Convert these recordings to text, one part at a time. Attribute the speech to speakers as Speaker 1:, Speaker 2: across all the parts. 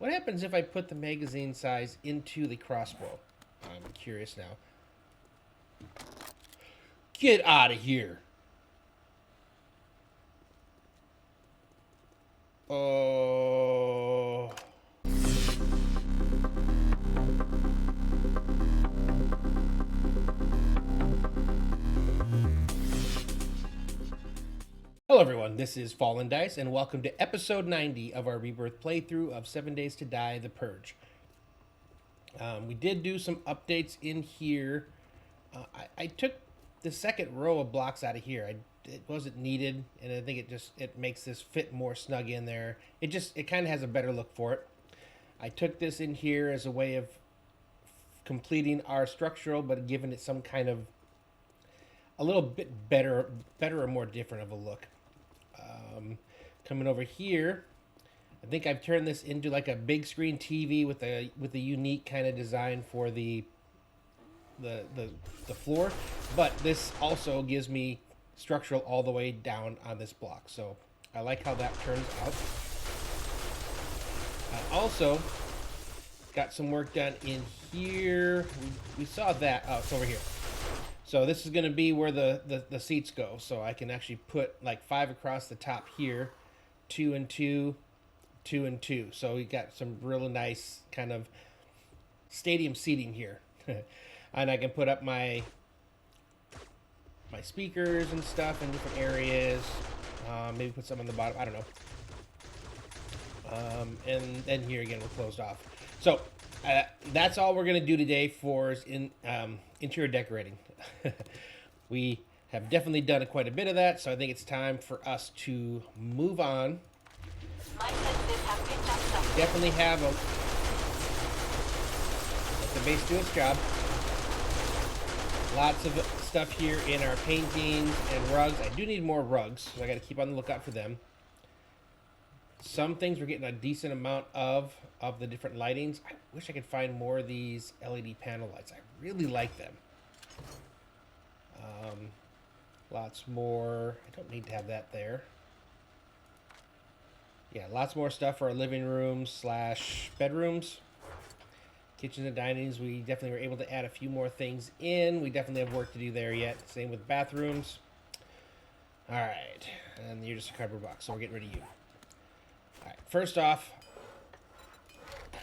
Speaker 1: What happens if I put the magazine size into the crossbow? I'm curious now. Get out of here. Oh. Hello everyone, this is Fallen Dice, and welcome to episode 90 of our Rebirth playthrough of 7 Days to Die, The Purge. We did do some updates in here. I took the second row of blocks out of here. It wasn't needed, and I think it makes this fit more snug in there. It kind of has a better look for it. I took this in here as a way of completing our structural, but giving it some kind of a little bit better or more different of a look. Coming over here, I think I've turned this into like a big screen TV with a unique kind of design for the floor, but this also gives me structural all the way down on this block, so I like how that turns out. I also got some work done in here. We saw that. Oh, it's over here. So this is going to be where the seats go, so I can actually put like 5 across the top here, 2 and 2, 2 and 2. So we got some really nice kind of stadium seating here. And I can put up my speakers and stuff in different areas. Maybe put some on the bottom. I don't know. And then here again, we're closed off. So that's all we're going to do today for interior decorating. We have definitely done quite a bit of that, so I think it's time for us to move on. Definitely have let the base do its job. Lots of stuff here in our paintings and rugs. I do need more rugs, so I got to keep on the lookout for them. Some things we're getting a decent amount of the different lightings. I wish I could find more of these LED panel lights. I really like them. Lots more. I don't need to have that there. Yeah, lots more stuff for our living rooms / bedrooms. Kitchens and dinings, we definitely were able to add a few more things in. We definitely have work to do there yet. Same with bathrooms. All right, and you're just a cardboard box, so we're getting rid of you. All right, first off,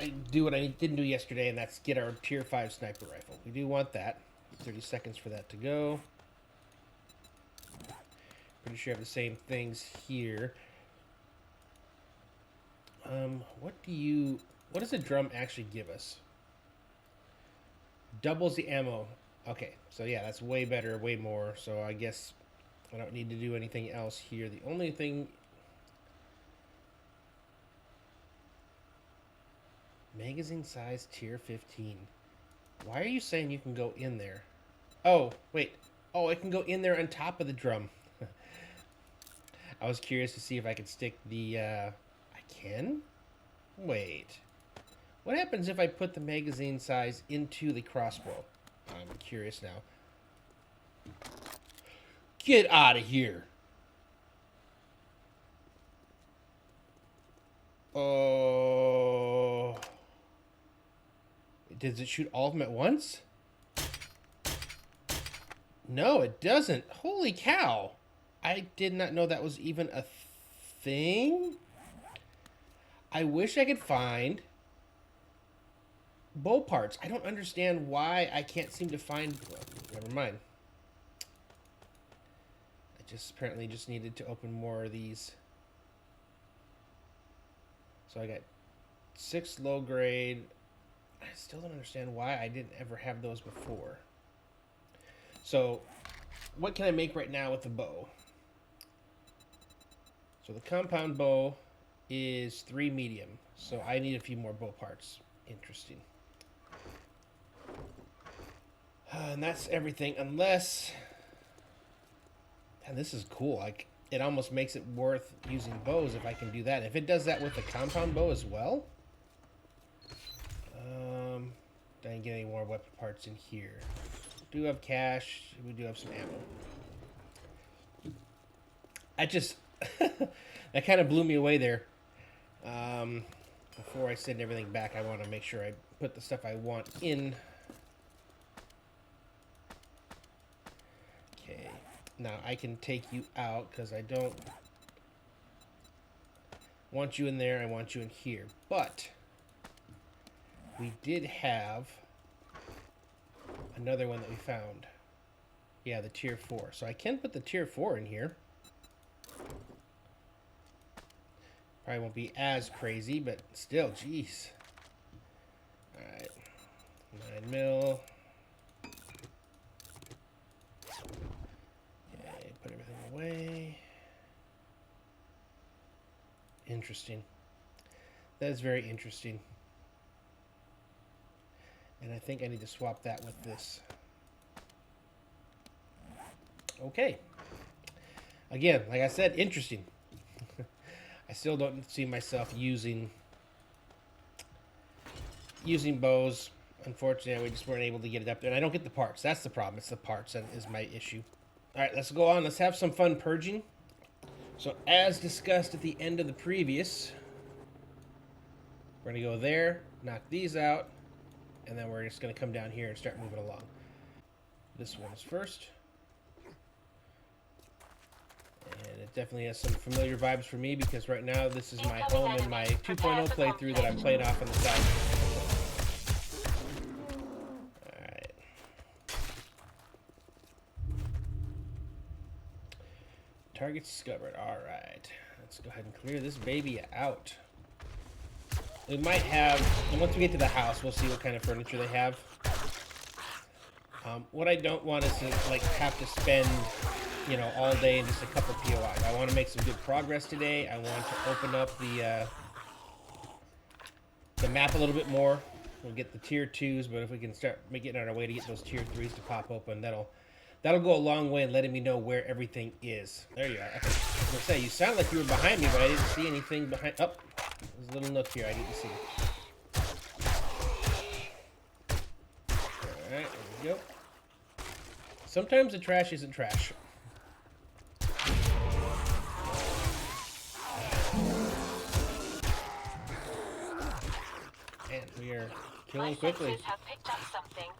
Speaker 1: I do what I didn't do yesterday, and that's get our tier 5 sniper rifle. We do want that. 30 seconds for that to go. Pretty sure I have the same things here. What does a drum actually give us? Doubles the ammo. Okay, so yeah, that's way better, way more. So I guess I don't need to do anything else here. The only thing... Magazine size tier 15. Why are you saying you can go in there? Oh, wait. Oh, it can go in there on top of the drum. I was curious to see if I could stick the... I can? Wait. What happens if I put the magazine size into the crossbow? I'm curious now. Get out of here. Oh. Does it shoot all of them at once? No, it doesn't. Holy cow. I did not know that was even a thing. I wish I could find bow parts. I don't understand why I can't seem to find... Well, never mind. I apparently just needed to open more of these. So I got 6 low grade. I still don't understand why I didn't ever have those before. So, what can I make right now with the bow? So the compound bow is 3 medium. So I need a few more bow parts. Interesting. And that's everything, unless... And this is cool. Like, it almost makes it worth using bows if I can do that. If it does that with the compound bow as well... Didn't get any more weapon parts in here. Do have cash. We do have some ammo. I just... that kind of blew me away there. before I send everything back, I want to make sure I put the stuff I want in. Okay, now I can take you out because I don't want you in there. I want you in here. But we did have another one that we found. Yeah, the tier 4. So I can put the tier 4 in here. Probably won't be as crazy, but still, jeez. Alright. 9 mil. Okay, put everything away. Interesting. That is very interesting. And I think I need to swap that with this. Okay. Again, like I said, interesting. I still don't see myself using bows. Unfortunately, we just weren't able to get it up there. And I don't get the parts. That's the problem. It's the parts that is my issue. All right, let's go on. Let's have some fun purging. So as discussed at the end of the previous, we're going to go there, knock these out, and then we're just going to come down here and start moving along. This one's first. And it definitely has some familiar vibes for me because right now this is my home in my 2.0 playthrough that I'm playing off on the side. Alright. Target discovered. Alright. Let's go ahead and clear this baby out. We might have, and once we get to the house, we'll see what kind of furniture they have. What I don't want is to like have to spend, you know, all day in just a couple POIs. I want to make some good progress today. I want to open up the map a little bit more. We'll get the tier 2s, but if we can start getting on our way to get those tier 3s to pop open, that'll go a long way in letting me know where everything is. There you are. I was gonna say, you sound like you were behind me, but I didn't see anything behind. Oh, there's a little nook here I didn't see. All right, there we go. Sometimes the trash isn't trash. And we are killing quickly.
Speaker 2: Have picked up something.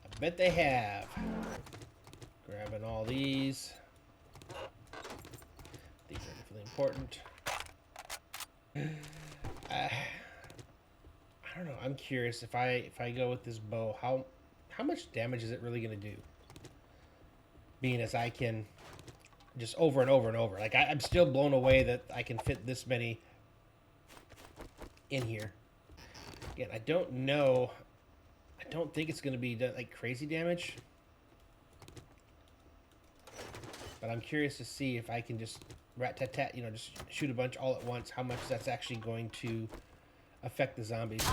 Speaker 1: I bet they have. Grabbing all these. These are definitely important. I don't know. I'm curious if I go with this bow, how much damage is it really going to do? Being as I can just over and over and over. Like I'm still blown away that I can fit this many in here. Again, I don't know. I don't think it's going to be like crazy damage. But I'm curious to see if I can just rat-tat-tat, you know, just shoot a bunch all at once, how much that's actually going to affect the zombies.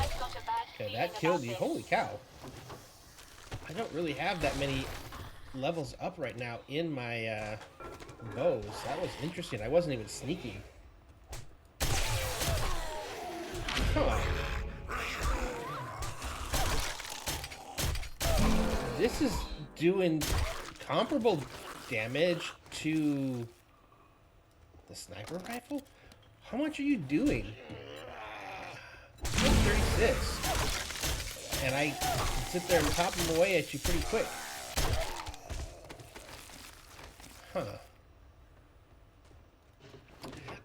Speaker 1: Okay, that killed you. Holy cow. I don't really have that many levels up right now in my bows. That was interesting. I wasn't even sneaking. Huh. This is doing comparable damage to the sniper rifle? How much are you doing? 36. And I can sit there and pop them away at you pretty quick. Huh.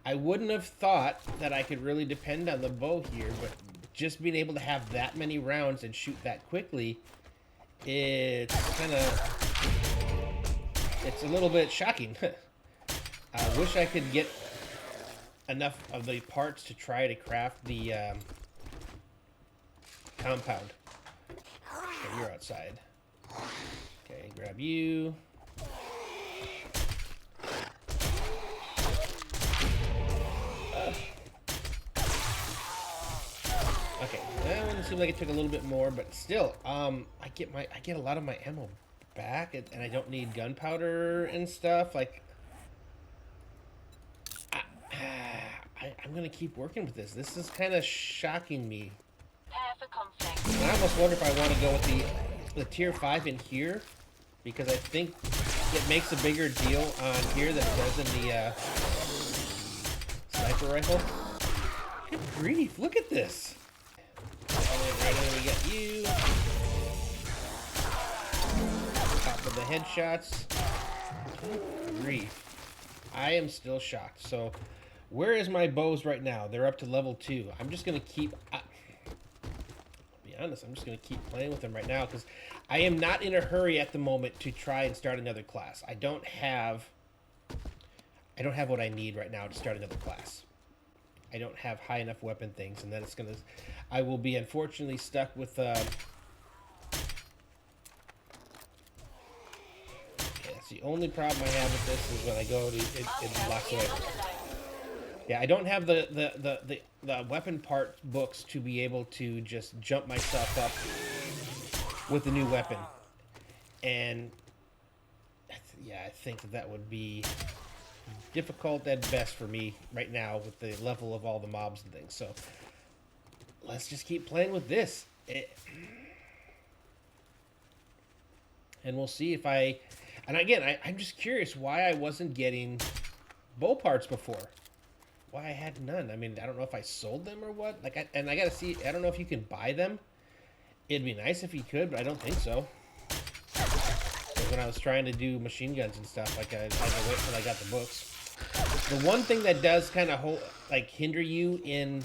Speaker 1: I wouldn't have thought that I could really depend on the bow here, but just being able to have that many rounds and shoot that quickly, it's kind of... it's a little bit shocking. I wish I could get enough of the parts to try to craft the compound. Okay, you're outside. Okay, grab you. Okay, that one seemed like it took a little bit more, but still, I get a lot of my ammo back, and I don't need gunpowder and stuff. Like, I'm gonna keep working with this. This is kind of shocking me. And I almost wonder if I want to go with the tier 5 in here, because I think it makes a bigger deal on here than it does in the sniper rifle. Come Good grief, look at this. Right here we got you. Top of the headshots. Good grief. I am still shocked. So, where is my bows right now? They're up to level 2. I'm just going to keep... I'll be honest, I'm just going to keep playing with them right now because I am not in a hurry at the moment to try and start another class. I don't have what I need right now to start another class. I don't have high enough weapon things, and then it's going to... I will be unfortunately stuck with... yeah, that's the only problem I have with this is when I go to... It locks away. Yeah, I don't have the weapon part books to be able to just jump myself up with the new weapon. And... yeah, I think that would be... difficult at best for me right now with the level of all the mobs and things. So let's just keep playing with this. And we'll see if I... And again, I'm just curious why I wasn't getting bow parts before. Why I had none. I mean, I don't know if I sold them or what. Like, I gotta see... I don't know if you can buy them. It'd be nice if you could, but I don't think so. When I was trying to do machine guns and stuff, like I had to wait until I got the books. The one thing that does kind of hinder you in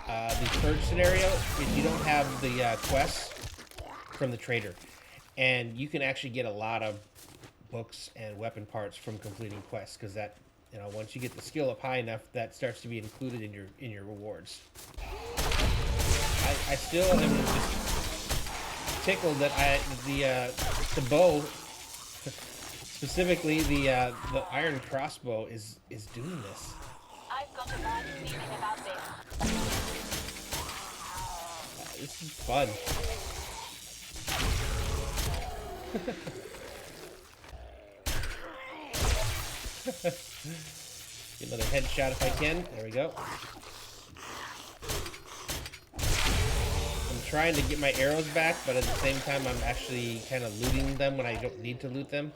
Speaker 1: the Purge scenario is you don't have the quests from the trader, and you can actually get a lot of books and weapon parts from completing quests because that, you know, once you get the skill up high enough, that starts to be included in your rewards. I still am just tickled that the bow, specifically the iron crossbow, is doing this.
Speaker 2: I've got a bad feeling about this.
Speaker 1: This is fun. Get another headshot if I can. There we go. I'm trying to get my arrows back, but at the same time I'm actually kind of looting them when I don't need to loot them.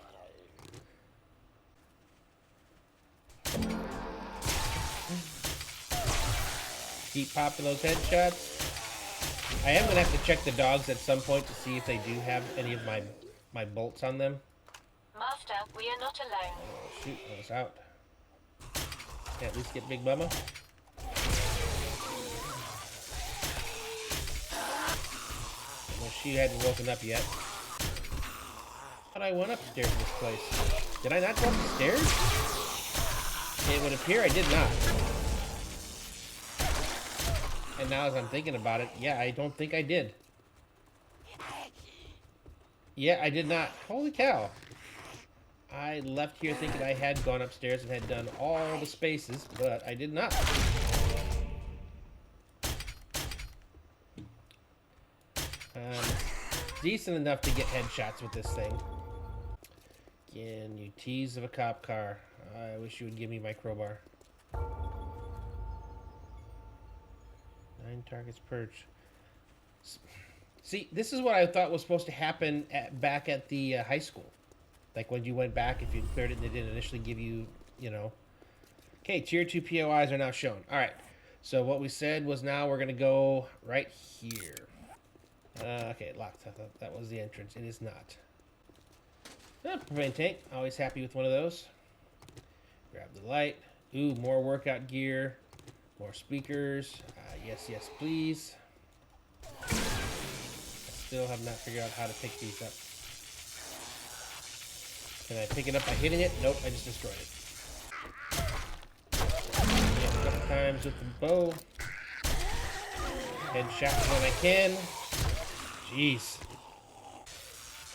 Speaker 1: Keep popping those headshots. I am going to have to check the dogs at some point to see if they do have any of my bolts on them.
Speaker 2: Master, we are not alone.
Speaker 1: Oh, shoot, I was out. Can I at least get Big Mama? Well, she hadn't woken up yet. Thought I went upstairs in this place. Did I not go up the stairs? It would appear I did not. And now as I'm thinking about it, yeah, I don't think I did. Yeah, I did not. Holy cow. I left here thinking I had gone upstairs and had done all the spaces, but I did not. Decent enough to get headshots with this thing. Again, you tease of a cop car. I wish you would give me my crowbar. 9 targets purged. See, this is what I thought was supposed to happen back at the high school. Like when you went back, if you cleared it and they didn't initially give you, you know. Okay, tier 2 POIs are now shown. All right, so what we said was now we're going to go right here. Okay, locked. I thought that was the entrance. It is not. Propane tank. Always happy with one of those. Grab the light. Ooh, more workout gear. More speakers. Yes, yes, please. I still have not figured out how to pick these up. Can I pick it up by hitting it? Nope, I just destroyed it. Yeah, a couple times with the bow. Headshot when I can. Jeez.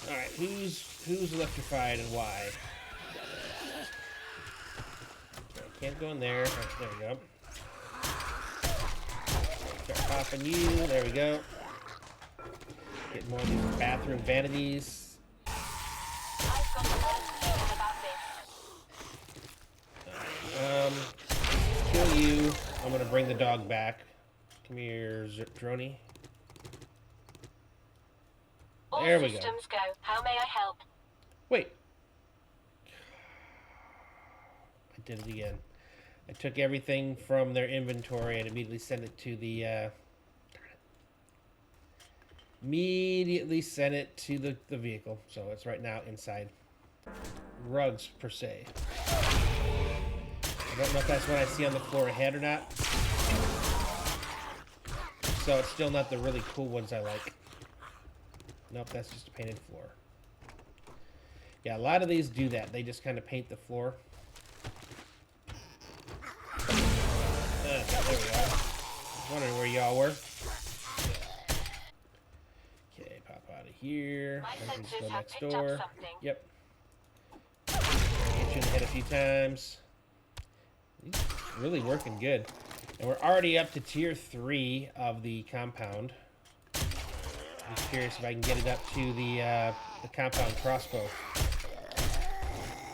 Speaker 1: Alright, who's electrified and why? Can't go in there. Oh, there we go. Start popping you. There we go. Get more of these bathroom vanities. Kill you. I'm gonna bring the dog back. Come here, Droney. There we go.
Speaker 2: All systems go. How may I help?
Speaker 1: Wait. I did it again. I took everything from their inventory and immediately sent it to the the vehicle. So it's right now inside. Rugs per se. I don't know if that's what I see on the floor ahead or not. So it's still not the really cool ones I like. Nope, that's just a painted floor. Yeah, a lot of these do that. They just kind of paint the floor. Okay, there we go. I was wondering where y'all were. Okay, pop out of here.
Speaker 2: My
Speaker 1: Just
Speaker 2: sensors
Speaker 1: go
Speaker 2: have
Speaker 1: next
Speaker 2: picked
Speaker 1: door.
Speaker 2: up something.
Speaker 1: Yep. Get you in the head a few times. He's really working good. And we're already up to tier 3 of the compound. I'm just curious if I can get it up to the compound crossbow.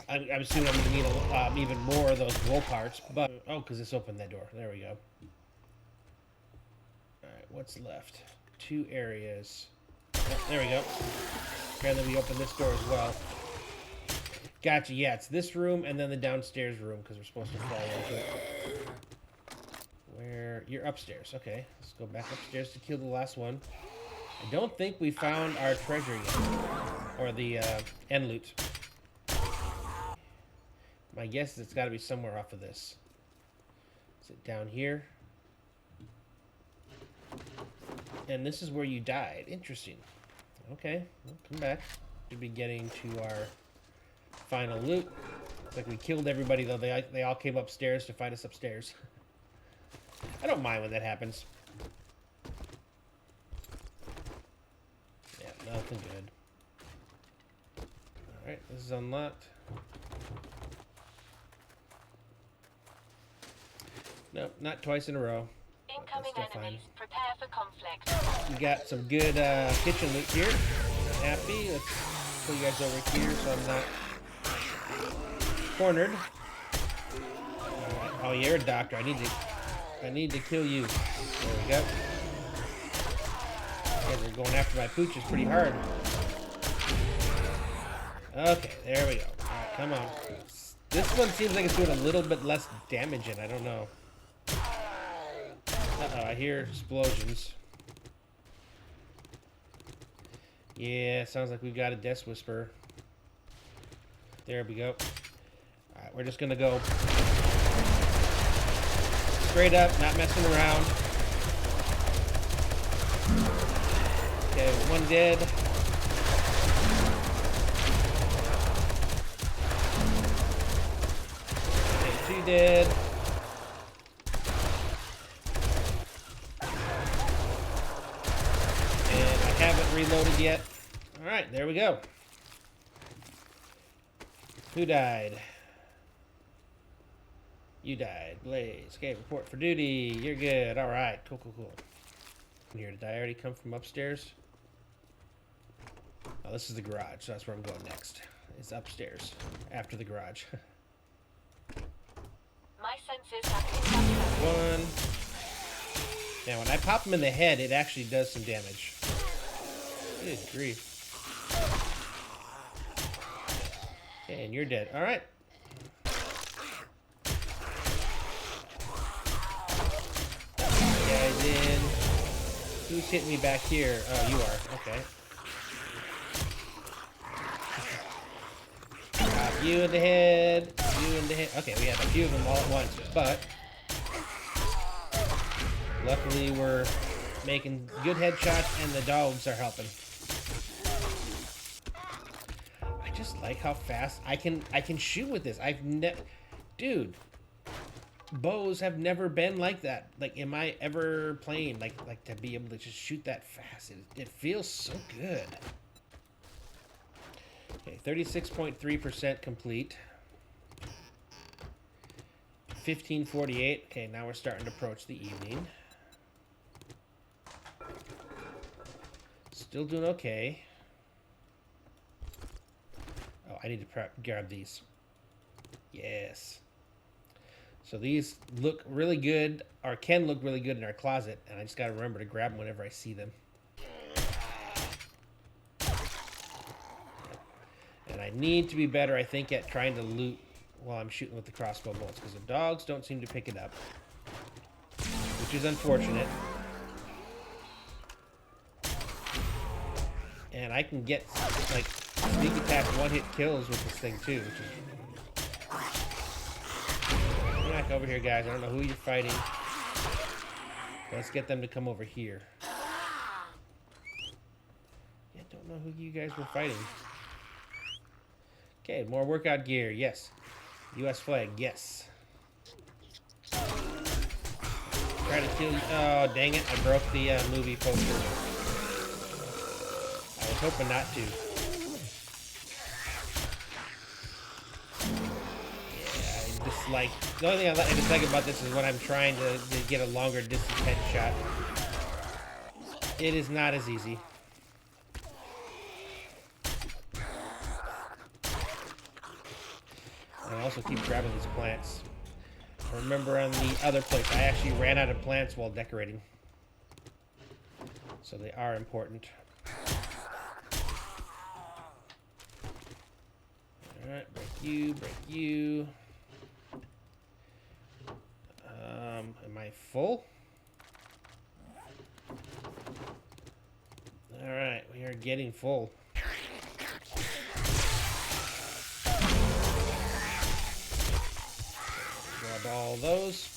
Speaker 1: I'm assuming I'm going to need even more of those wool parts, but... Oh, because this opened that door. There we go. Alright, what's left? 2 areas. Oh, there we go. Apparently we opened this door as well. Gotcha, yeah, it's this room and then the downstairs room, because we're supposed to fall into it. Where... You're upstairs. Okay, let's go back upstairs to kill the last one. I don't think we found our treasure yet. Or the end loot. My guess is it's got to be somewhere off of this. Is it down here? And this is where you died. Interesting. Okay, well, come back. Should be getting to our final loot. Looks like we killed everybody, though. They all came upstairs to fight us upstairs. I don't mind when that happens. Yeah, nothing good. Alright, this is unlocked. Nope, not twice in a row.
Speaker 2: Incoming enemies. Prepare for conflict.
Speaker 1: We got some good kitchen loot here. Happy. Let's pull you guys over here so I'm not cornered. Alright. Oh, you're a doctor. I need to kill you. There we go. You guys are going after my pooches pretty hard. Okay, there we go. Alright, come on. This one seems like it's doing a little bit less damage in. I don't know. Uh-oh, I hear explosions. Yeah, sounds like we've got a Death Whisperer. There we go. Alright, we're just gonna go straight up, not messing around. Okay, one dead. Okay, 2 dead. Haven't reloaded yet. Alright, there we go. Who died? You died. Blaze. Okay, report for duty. You're good. Alright, cool. Here, did I already come from upstairs? Oh, this is the garage, so that's where I'm going next. It's upstairs, after the garage.
Speaker 2: My senses have picked up
Speaker 1: One. Now, when I pop them in the head, it actually does some damage. Good grief. Okay, and you're dead. Alright. Guys in. Who's hitting me back here? Oh, you are. Okay. Pop you in the head. You in the head. Okay, we had a few of them all at once, but luckily we're making good headshots and the dogs are helping. I just like how fast I can shoot with this. Dude, bows have never been like that. Like, am I ever playing like to be able to just shoot that fast? It feels so good. Okay, 36.3% complete. 15:48. Okay, now we're starting to approach the evening. Still doing okay. Oh, I need to grab these. Yes. So these look really good, or can look really good in our closet, and I just gotta remember to grab them whenever I see them. And I need to be better, I think, at trying to loot while I'm shooting with the crossbow bolts, because the dogs don't seem to pick it up, which is unfortunate. And I can get, like, sneak attack one-hit kills with this thing, too, which is... Come back over here, guys. I don't know who you're fighting. Let's get them to come over here. I don't know who you guys were fighting. Okay, more workout gear. Yes. U.S. flag. Yes. Try to kill you. Oh, dang it. I broke the movie poster. I was hoping not to. Yeah, I dislike... The only thing I dislike about this is when I'm trying to get a longer distance headshot. It is not as easy. I also keep grabbing these plants. Remember on the other place, I actually ran out of plants while decorating. So they are important. Alright, break you, break you. Am I full? Alright, we are getting full. Grab all those.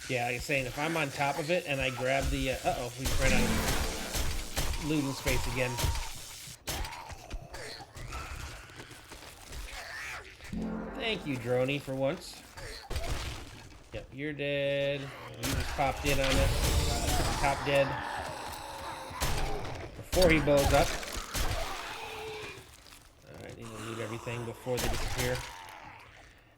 Speaker 1: Yeah, like I was saying, if I'm on top of it and I grab the... uh-oh, we ran out of looting space again. Thank you, Droney, for once. Yep, you're dead. You just popped in on us. Top dead. Before he blows up. Alright, need to loot everything before they disappear.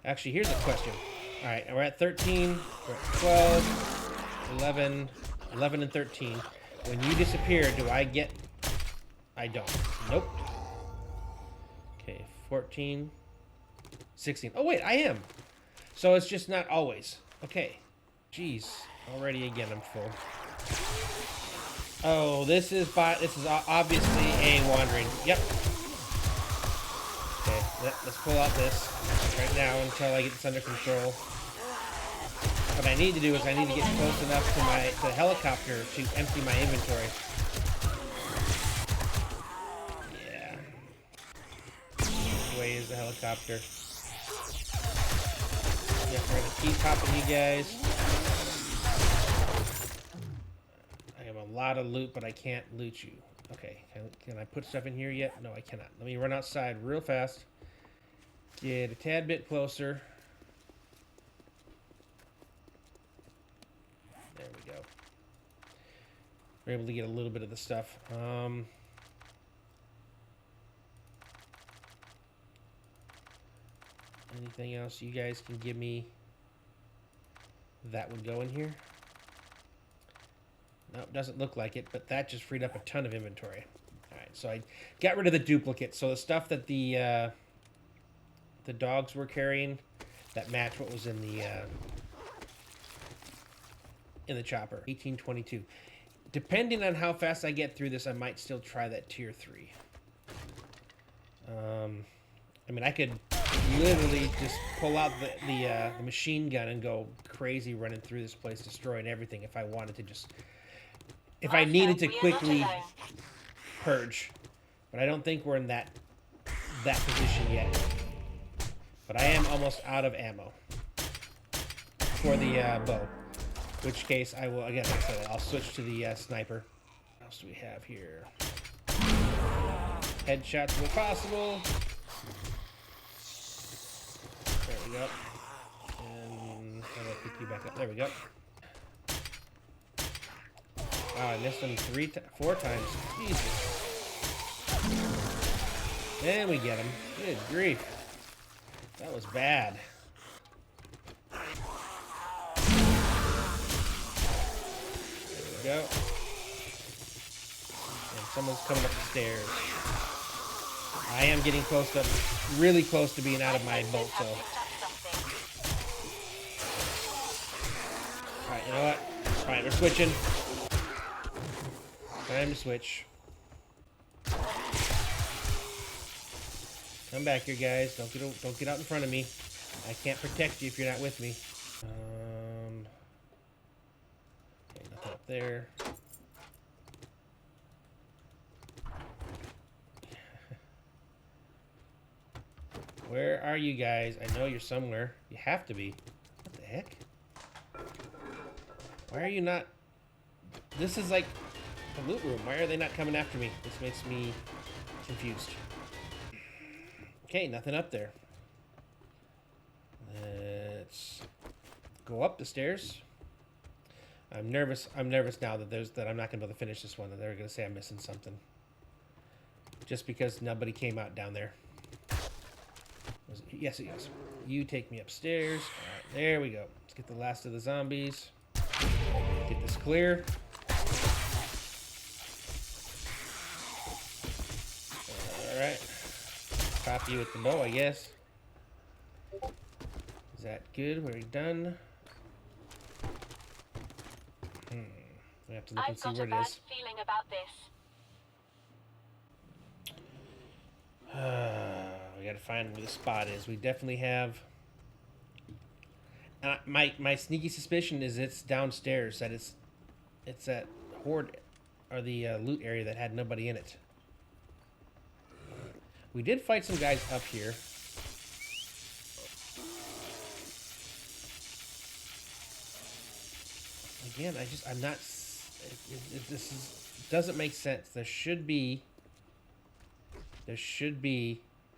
Speaker 1: Actually, here's a question. Alright, we're at 13, we're at 12, 11, 11 and 13. When you disappear, do I get... I don't. Nope. Okay, 14, 16. Oh, wait, I am. So it's just not always. Okay. Jeez. Already again, I'm full. Oh, this is obviously a wandering. Yep. Okay, let's pull out this right now until I get this under control. What I need to do is I need to get close enough to the helicopter to empty my inventory. Yeah. Which way is the helicopter? Yep, we're gonna keep hopping you guys. I have a lot of loot, but I can't loot you. Okay, can I put stuff in here yet? No, I cannot. Let me run outside real fast. Get a tad bit closer. There we go. We're able to get a little bit of the stuff. Anything else you guys can give me that would go in here? No, it doesn't look like it, but that just freed up a ton of inventory. Alright, so I got rid of the duplicates. So the stuff that the dogs were carrying, that matched what was in the chopper. 1822. Depending on how fast I get through this, I might still try that tier 3. I mean, I could literally just pull out the machine gun and go crazy running through this place, destroying everything if I wanted to just... If I needed to quickly purge. But I don't think we're in that position yet. But I am almost out of ammo for the bow. In which case, I will, again, like I said, I'll switch to the sniper. What else do we have here? Headshots where possible. There we go. And how do I pick you back up? There we go. Wow, I missed him 4 times. Jesus. And we get him. Good grief. That was bad. There we go. And someone's coming up the stairs. I am getting close to, really close to being out of my bolt, so. Alright, you know what? Alright, we're switching. Time to switch. Come back here, guys. Don't get out in front of me. I can't protect you if you're not with me. Okay, nothing up there. Where are you guys? I know you're somewhere. You have to be. What the heck? Why are you not... This is like a loot room. Why are they not coming after me? This makes me confused. Okay, nothing up there. Let's go up the stairs. I'm nervous. I'm nervous now that I'm not gonna be able to finish this one. That they're gonna say I'm missing something. Just because nobody came out down there. Yes, it is. You take me upstairs. All right, there we go. Let's get the last of the zombies. Get this clear. All right. Pop you with the bow, I guess. Is that good? We're done. We have to look and see where it is.
Speaker 2: I've got a bad feeling about this.
Speaker 1: We gotta find where the spot is. We definitely have... my sneaky suspicion is it's downstairs. That it's that horde, or the loot area that had nobody in it. We did fight some guys up here. Again, I'm not... This doesn't make sense. There should be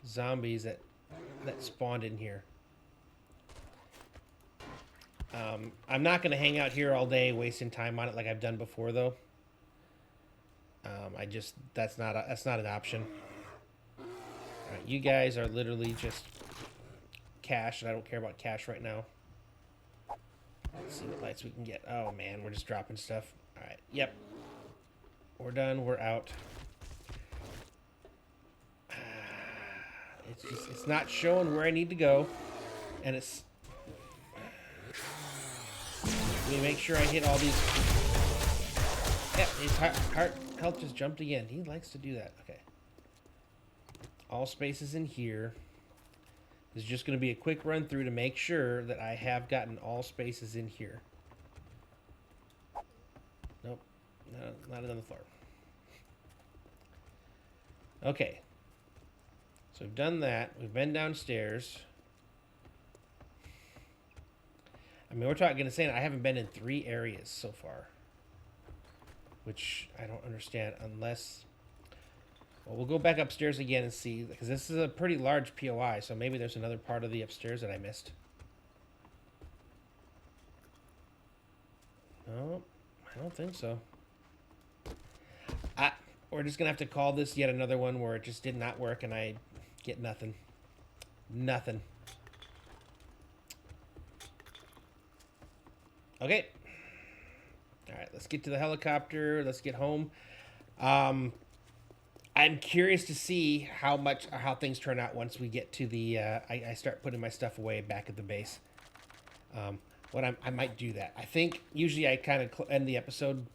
Speaker 1: zombies that spawned in here. I'm not going to hang out here all day wasting time on it like I've done before, though. That's not an option. All right, you guys are literally just cash, and I don't care about cash right now. Let's see what lights we can get. Oh man, we're just dropping stuff. All right, yep. We're done. We're out. It's not showing where I need to go, and it's... Let me make sure I hit all these... Yep, his heart health just jumped again. He likes to do that. Okay. All spaces in here. This is just going to be a quick run through to make sure that I have gotten all spaces in here. Nope. No, not on the floor. Okay. So we've done that. We've been downstairs. I mean, we're talking to say I haven't been in 3 areas so far. Which I don't understand unless... Well, we'll go back upstairs again and see, because this is a pretty large POI, so maybe there's another part of the upstairs that I missed. No, I don't think so. We're just going to have to call this yet another one where it just did not work and I get nothing. Nothing. Okay. All right, let's get to the helicopter. Let's get home. I'm curious to see how things turn out once we get to the... I start putting my stuff away back at the base. I might do that. I think usually I kind of end the episode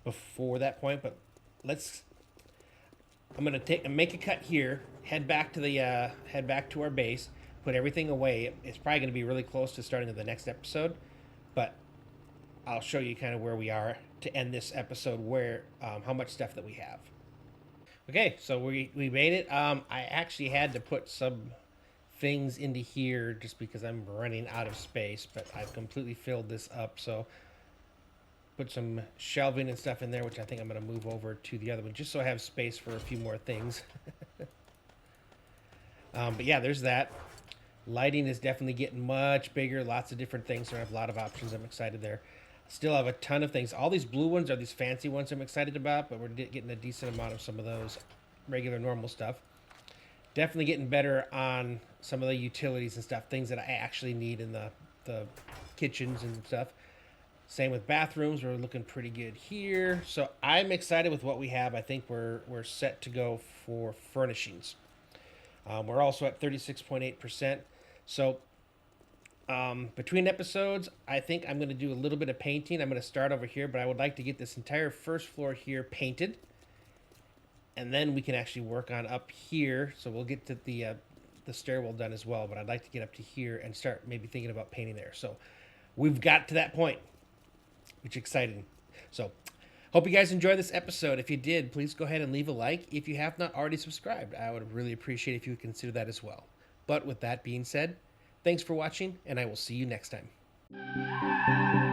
Speaker 1: before that point, but I'm gonna make a cut here, head back to our base, put everything away. It's probably gonna be really close to starting the next episode, but I'll show you kind of where we are to end this episode, where how much stuff that we have. Okay, so we made it. I actually had to put some things into here just because I'm running out of space, but I've completely filled this up. So put some shelving and stuff in there, which I think I'm going to move over to the other one just so I have space for a few more things. But yeah, there's that. Lighting is definitely getting much bigger. Lots of different things. So I have a lot of options. I'm excited there. Still have a ton of things. All these blue ones are these fancy ones I'm excited about, but we're getting a decent amount of some of those regular normal stuff. Definitely getting better on some of the utilities and stuff, things that I actually need in the kitchens and stuff. Same with bathrooms. We're looking pretty good here. So I'm excited with what we have. I think we're set to go for furnishings. We're also at 36.8%. So between episodes, I think I'm going to do a little bit of painting. I'm going to start over here, but I would like to get this entire first floor here painted. And then we can actually work on up here. So we'll get to the the stairwell done as well, but I'd like to get up to here and start maybe thinking about painting there. So we've got to that point, which is exciting. So hope you guys enjoyed this episode. If you did, please go ahead and leave a like. If you have not already subscribed, I would really appreciate if you would consider that as well. But with that being said, thanks for watching, and I will see you next time.